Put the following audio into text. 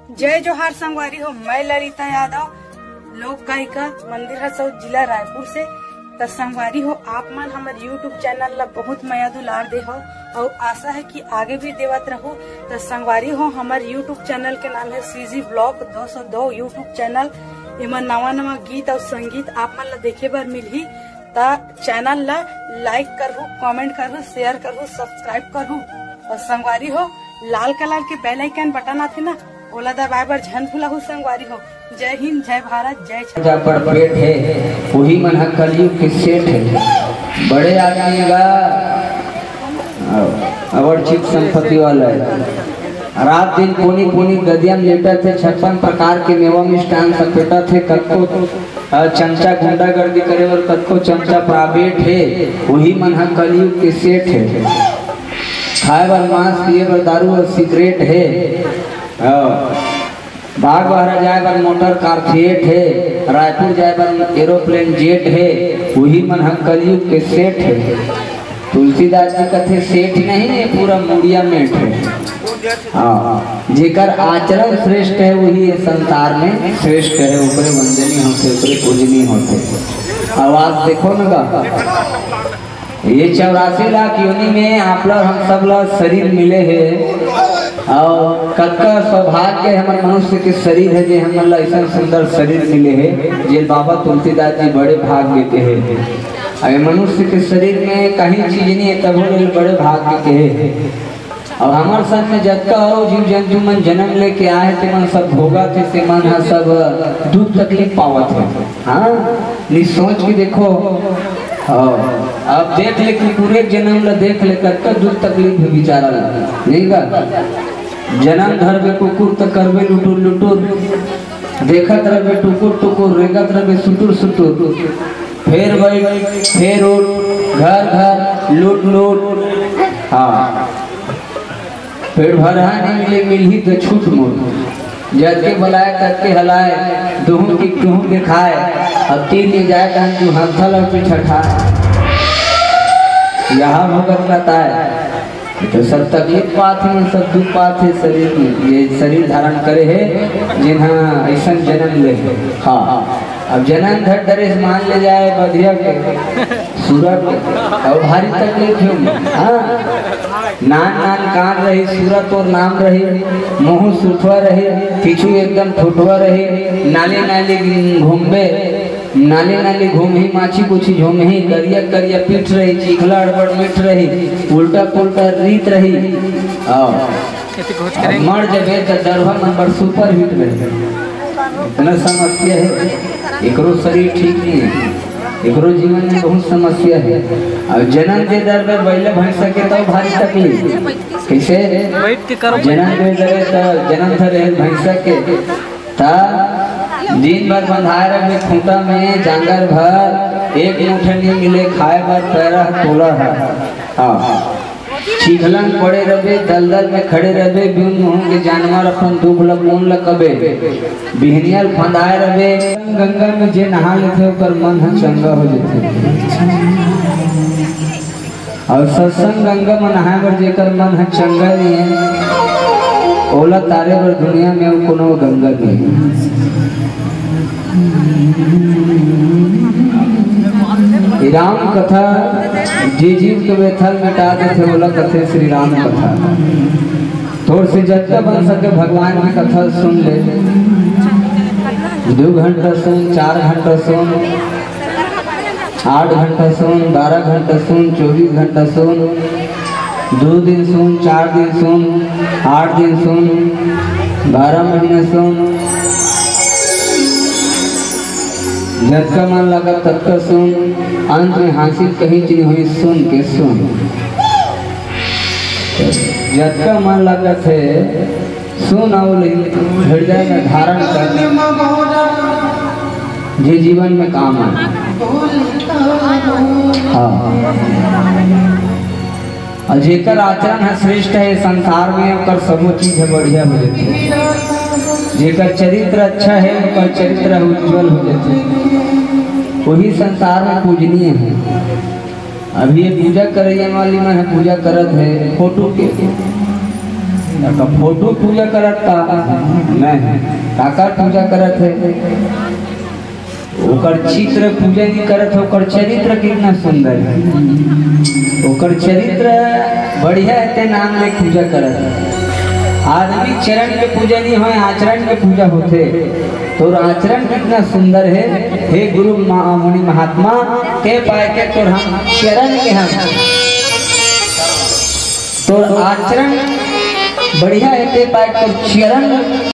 जय जोहार संगवारी हो। मैं ललिता यादव, लोक गायिका, मंदिर हसौद, जिला रायपुर से। तो संगवारी हो, आप मन हमारे यूट्यूब चैनल ला बहुत माया दुलार दे हो और आशा है कि आगे भी देवत रहो। तो संगवारी हो, हमारे यूट्यूब चैनल के नाम है सीजी ब्लॉग 202 यूट्यूब चैनल। इमा नवा नवा गीत और संगीत आप मन ला देखे बर मिलही। ता चैनल ला लाइक करहु, कमेंट करहु, शेयर करहु, सब्सक्राइब करहु। और संगवारी हो, लाल कलर के बेल आइकन बटन आथे ना, ओला दबाए बर झन भूलहु। संगवारी हो, जय हिंद, जय भारत, जय छत्तीसगढ़। पर पेट है वही मन कलयुग के सेठ है। बड़े आदमी का अवर चित संपत्ति वाला है। रात दिन पोनी पोनी गदिया में लेटा थे, 56 प्रकार के मेवा मिष्टान सपेटा थे। कतको चमचा गुंडागर्दी करे और कतको चमचा प्राइवेट है। वही मन कलयुग के सेठ है। खाए बर मांस, पिए बर दारू और सिगरेट है। बाग बहरा जाए बर मोटर कार थिएट है। रायपुर जाए बर एरोप्लेन जेट है। वही मन कलयुग के सेठ है। तुलसीदास जी कथे सेठ नहीं है, पूरा मुड़िया मेट है। हाँ, जेकर आचरण श्रेष्ठ है वही संसार में श्रेष्ठ है। ऊपरे वंदनीय होते, ऊपरे पूजनीय होते। आवाज देखो ना, ये 84 लाख योनि में आप लोग हम सब लोग शरीर मिले हैं। और कतका सौभाग्य हमारे मनुष्य के शरीर है, जे हम ऐसा सुंदर शरीर मिले है। जे बाबा तुलसीदास जी बड़े भाग्य के है। मनुष्य के शरीर में कहीं चीज नहीं है, तब बड़े भाग्य के है। और हमारे साथ में जतका हो जीव जंतु मन जन्म लेके आए थे, मन सब भोगा थे, से मन हा सब दुख तकलीफ पावत है। हाँ, नहीं सोच के देखो। अब देख ले कि पूरे जन्म ला देख ले कतका दुख तकलीफ है बेचारा नहीं का। जन्म धरबे कुकुर तो करबे लुटुर लुटुर, देखत रहे टुकुर टुकुर, रेगत रहे सुटुर सुटुर। फिर वही फिर उठ, घर घर लूट लूट। हाँ, फिर भरहा नहीं मिले, मिलही तो छूट मूट। जद के बुलाए तब के हलाए, दुहू की दुहू दिखाए। अब तीन ले जाए कहाँ तू हथल और पिछठाए। यहाँ भगत रहता है तो सब तकलीफ पात है, सब दुख पात है शरीर में। ये शरीर धारण करे है जिन्हा ऐसा जन्म ले। हाँ, अब जन्म धर डरे मान ले जाए बधिया के सूरत और भारी तकलीफ है। हाँ, नान नान कान रही सूरत और नाम रही, मुँह सुठवा रहे, पीछू एकदम ठुठवा रहे। नाले नाले घूमबे, नाले नाले घूम ही, माछी कुछी झूम ही। करिया करिया पीठ रही, चिखला अड़बड़ मिठ रही, उल्टा पुल्टा रीत रही। मर जबे तो दरभा नंबर सुपर हिट रही। इतना समस्या है, एकरो शरीर ठीक नहीं है, एकरो जीवन में बहुत समस्या है। और जन्म के दर में बैले भैंस के तो भारी तकलीफ। कैसे जन्म दे दे तो जन्म धरे भैंस के ता दिन भर बंधाए रहे खूंटा में जांगर भर, एक मुठ्ठी नहीं मिले खाए भर पैरा तोला है। हाँ, चिखलन पड़े रहे, दलदल में खड़े रहे, बिन मुँह के जानवर अपन दुख लगून लकबे। बिहनियल फंदाए रहे, गंगा में जे नहा लेते ऊपर मन चंगा हो जाते। और सत्संग गंगा में नहाए बर जेकर मन चंगा नहीं है, ओला तारे बर दुनिया में कोनो गंगा नहीं। राम कथा जी जीव के व्यथल मिटा देते, बोला कथे श्री राम कथा। थोड़ से जत्ता बन सके भगवान की कथा सुन ले। 2 घंटा सुन, 4 घंटा सुन, 8 घंटा सुन, 12 घंटा सुन, 24 घंटा सुन, 2 दिन सुन, 4 दिन सुन, 8 दिन सुन, 12 महीने सुन। जबका मन लगा तब का सुन, अंत में हासिल कहीं चीज हुई सुन के सुन। जबका मन लगा थे सुन और हृदय में धारण कर, जे जीवन में काम आए। हाँ, और जेकर आचरण है श्रेष्ठ है संसार में, और सब चीज है बढ़िया हो जाती। जेकर चरित्र अच्छा है उनका चरित्र उज्जवल हो जाते, वही संसार में पूजनीय है। अभी ये पूजा करे वाली में पूजा करत है फोटो के, का फोटो पूजा करत का नहीं, काकर पूजा करत है, ओकर चित्र पूजा नहीं करत है, ओकर चरित्र कितना सुंदर है, ओकर चरित्र बढ़िया है ते नाम में पूजा करत है। आदमी चरण के पूजा नहीं हो, आचरण के पूजा होते, तो आचरण कितना सुंदर है। हे गुरु मुनि महात्मा के पाए के तो हम चरण के हम तो आचरण बढ़िया है, ते पाए तो चरण